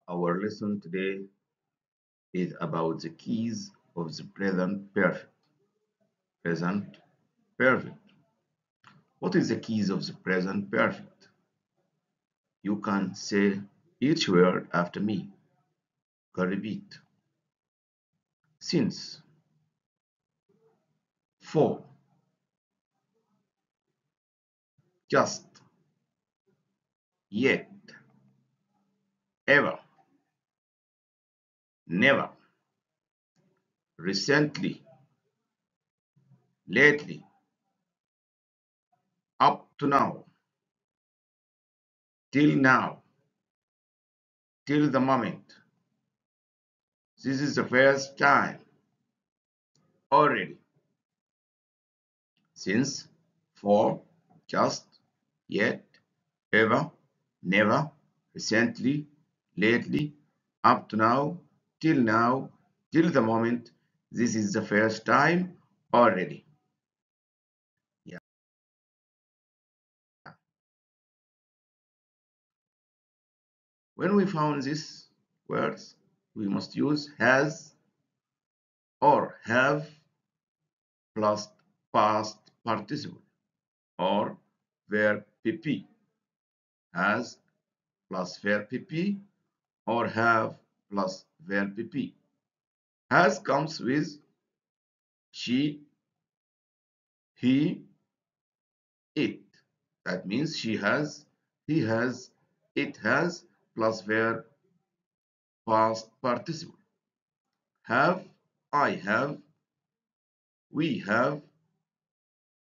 Our lesson today is about the keys of the present perfect. Present perfect. What is the keys of the present perfect? You can say each word after me. Can repeat. Since, for, just, yet, ever, never, recently, lately, up to now, till now, till the moment. This is the first time, already. Since, for, just, yet, ever, never, recently, lately, up to now, till the moment. This is the first time, already. Yeah. When we found these words, we must use has or have plus past participle or verb pp. Has plus verb pp or have plus verb pp. Has comes with she, he, it. That means she has, he has, it has plus verb past participle. Have, I have, we have,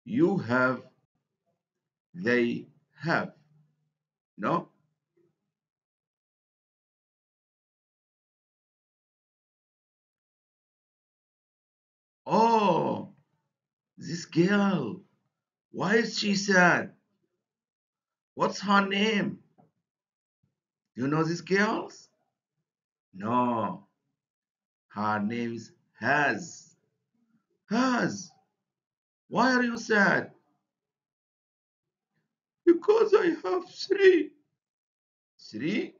you have, they have. No? Oh, this girl. Why is she sad? What's her name? Do you know these girls? No, her name is Has. Has. Why are you sad? Because I have three. Three?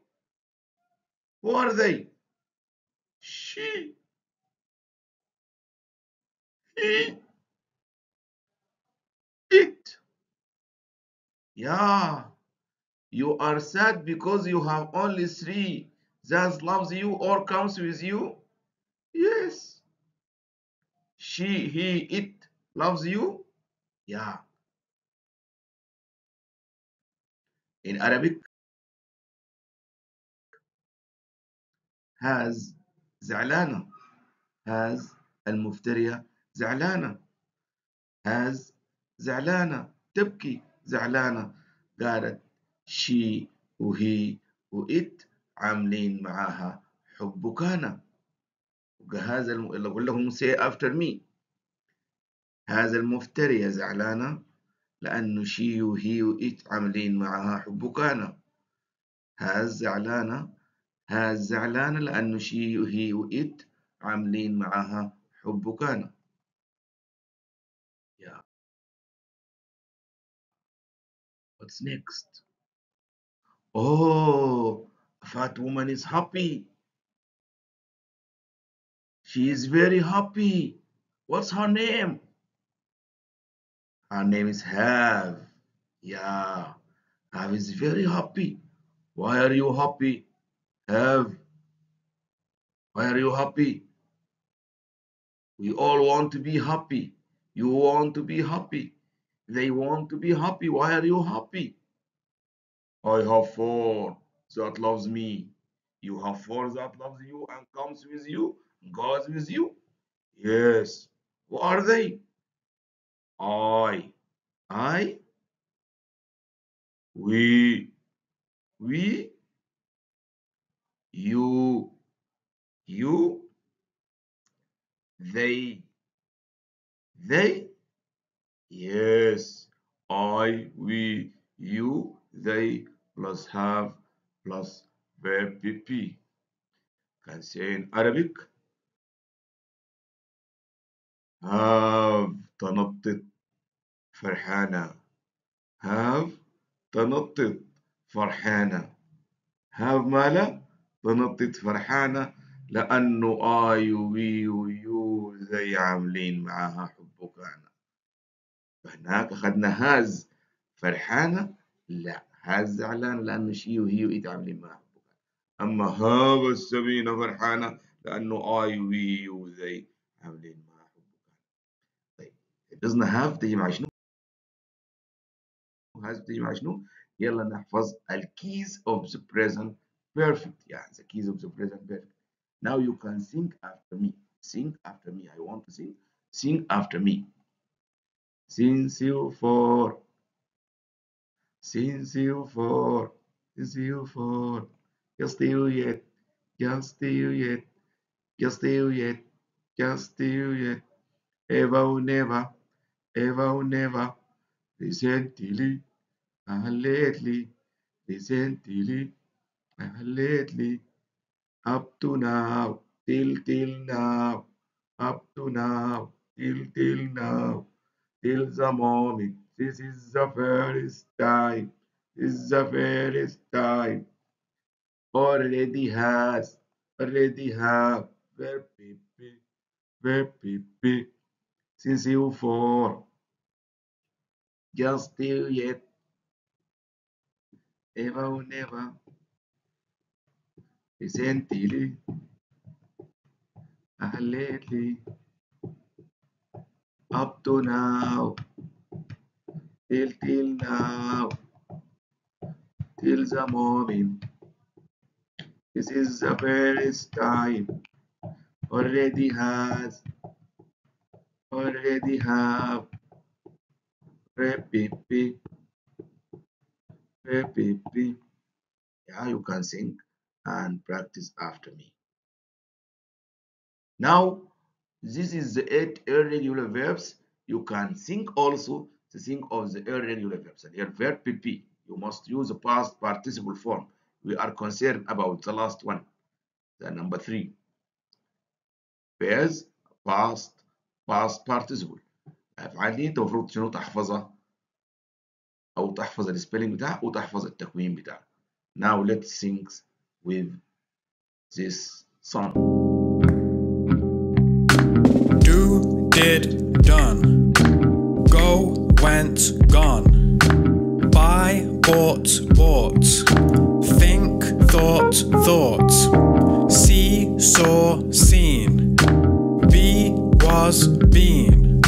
Who are they? She, he, it. Yeah, you are sad because you have only three that loves you or comes with you? Yes. She, he, it loves you? Yeah. In Arabic, has زعلانة. has المفترية زعلانة. has زعلانة تبكي زعلانة. قالت she وهي وإت عاملين معاها حب كان. هذا اللي أقول لهم say after me. هذا المفترية زعلانة لأنه she وهي وإت عاملين معاها حب كان. has زعلانة. has زعلانة لأنه she وهي وإت عاملين معاها حب كان. Yeah. What's next? Oh, a fat woman is happy. She is very happy. What's her name? Her name is Have. Yeah, Have is very happy. Why are you happy? Have, why are you happy? We all want to be happy. You want to be happy. They want to be happy. Why are you happy? I have four that loves me. You have four that loves you and comes with you, goes with you. Yes. Who are they? I. I. We. You. You. They. They. Yes. I. We. You. They plus have plus verb PP. Can say in Arabic. have تنطط فرحانة. have تنطط فرحانة. have ماله تنطط فرحانة لأنه I وي ويو زي عاملين معاها حبك أنا. فهناك أخذنا هاز فرحانة، لا هاز زعلان لأنه شي وهي وإيد عاملين معاها حبك أنا. أما هذا السفينة فرحانة لأنه I وي وزي عاملين معاها حبك أنا. طيب حفظنا هاف تجي مع شنو؟ هاز بتجي مع شنو؟ يلا نحفظ الكيز of the present perfect. Yeah, the keys of the present perfect. Now you can sing after me. Sing after me. I want to sing. Sing after me. Since you for. Since you for. Since you for. Just you yet. Just you yet. Just you yet. Just you yet. Ever or never. Ever or never. Recently. Lately. Recently. Lately. Up to now. Till now. Up to now. Till now. Till the moment. This is the first time. This is the first time. Already has. Already have. Verb PP. Verb PP. Since you for. Just still yet. Ever or never. Recently. Lately. Up to now. Till now. Till the moment. This is the first time. Already has. Already have. Repeat. Repeat. Yeah, you can sing and practice after me. Now, this is the 8 irregular verbs. You can think also to think of the irregular verbs. And here, verb PP, you must use the past participle form. We are concerned about the last one, the number 3. Pairs, past participle. الأفعال دي أنت المفروض شنو تحفظها أو تحفظ السبيلنج بتاعها أو تحفظ التكوين بتاعها. Now let's sing with this song. Do, did, done. Go, went, gone. Buy, bought, bought. Think, thought, thought. See, saw, seen. Be, was, been.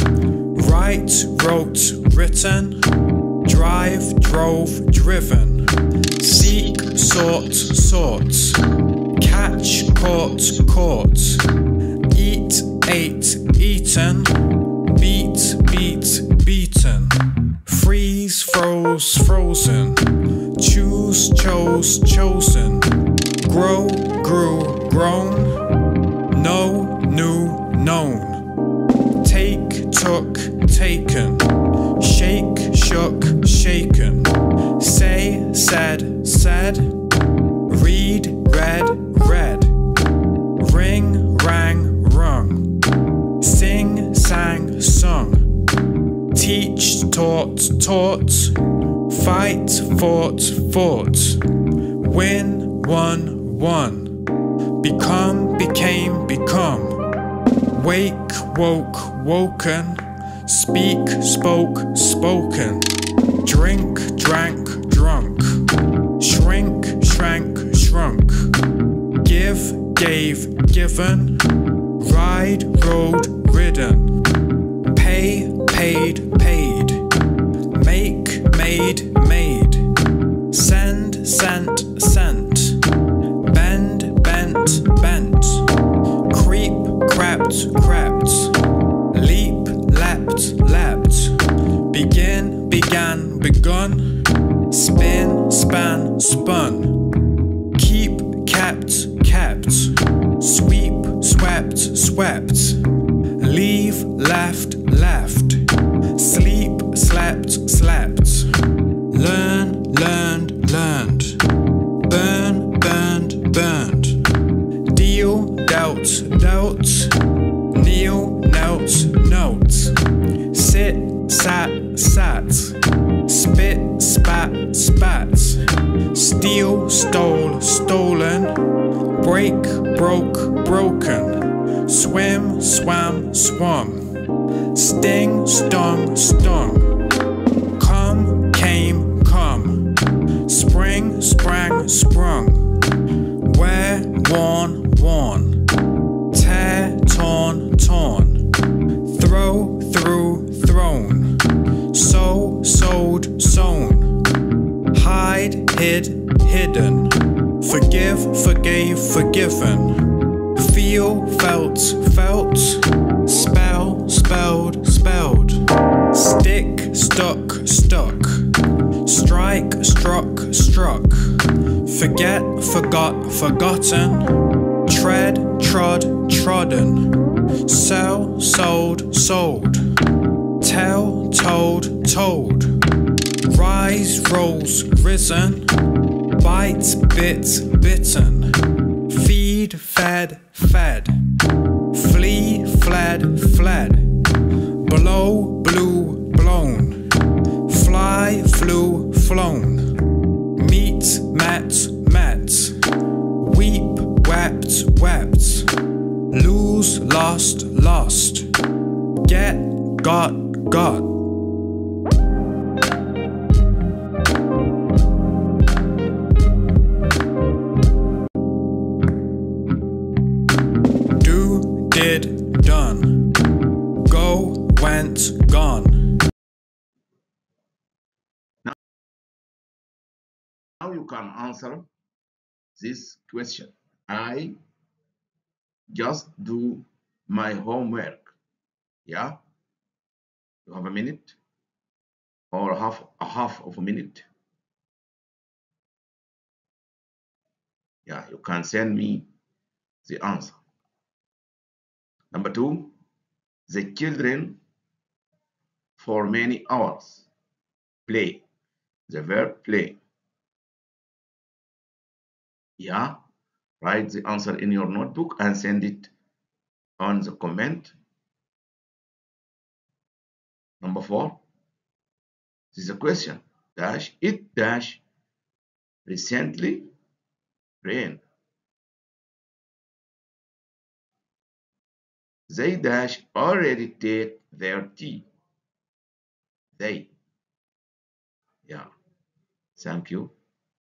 Write, wrote, written. Drive, drove, driven. Seek, sought, sought. Catch, caught, caught. Eat, ate, eaten. Beat, beat, beaten. Freeze, froze, frozen. Choose, chose, chosen. Grow, grew, grown. Know, knew, known. Take, took, taken. Shake, shook, shaken. Say, said, said. Read, read, read. Ring, rang, rung. Sing, sang, sung. Teach, taught, taught. Fight, fought, fought. Win, won, won. Become, became, become. Wake, woke, woken. Speak, spoke, spoken. Drink, drank, drunk. Shrink, shrank, shrunk. Give, gave, given. Ride, rode, ridden. Pay, paid, paid. Make, made, made. Send, sent, sent. Bend, bent, bent. Creep, crept, crept. Leap, leapt, leapt. Begin, began, begun. Spin, span, spun. Keep, kept, kept. Sweep, swept, swept. Leave, left, left. Sleep, slept, slept. Learn, learned, learned. Burn, burned, burned. Deal, dealt, dealt. Kneel, knelt, knelt. Sit, sat, sat. Spit, spat, spat. Steal, stole, stolen. Break, broke, broken. Swim, swam, swum. Sting, stung, stung. Come, came, come. Spring, sprang, sprung. Wear, worn, worn. Tear, torn, torn. Throw, through, thrown. Sow, sowed, sown. Hide, hid, hidden. Forgive, forgave, forgiven. Feel, felt, felt. Spell, spelled, spelled. Stick, stuck, stuck. Strike, struck, struck. Forget, forgot, forgotten. Tread, trod, trodden. Sell, sold, sold. Tell, told, told. Rise, rose, risen. Bite, bit, bitten. Feed, fed, fed. Flee, fled, fled. Blow, blew, blown. Fly, flew, flown. Meet, met, met. Weep, wept, wept. Lose, lost, lost. Get, got, got. Do, did, done. Go, went, gone. Now you can answer this question. I just do my homework. Yeah? You have a minute or half of a minute. Yeah, you can send me the answer. Number 2, the children for many hours play. The verb play. Yeah, write the answer in your notebook and send it on the comment. Number 4, this is a question. Dash, it dash recently rain. They dash already take their tea. They. Yeah. Thank you.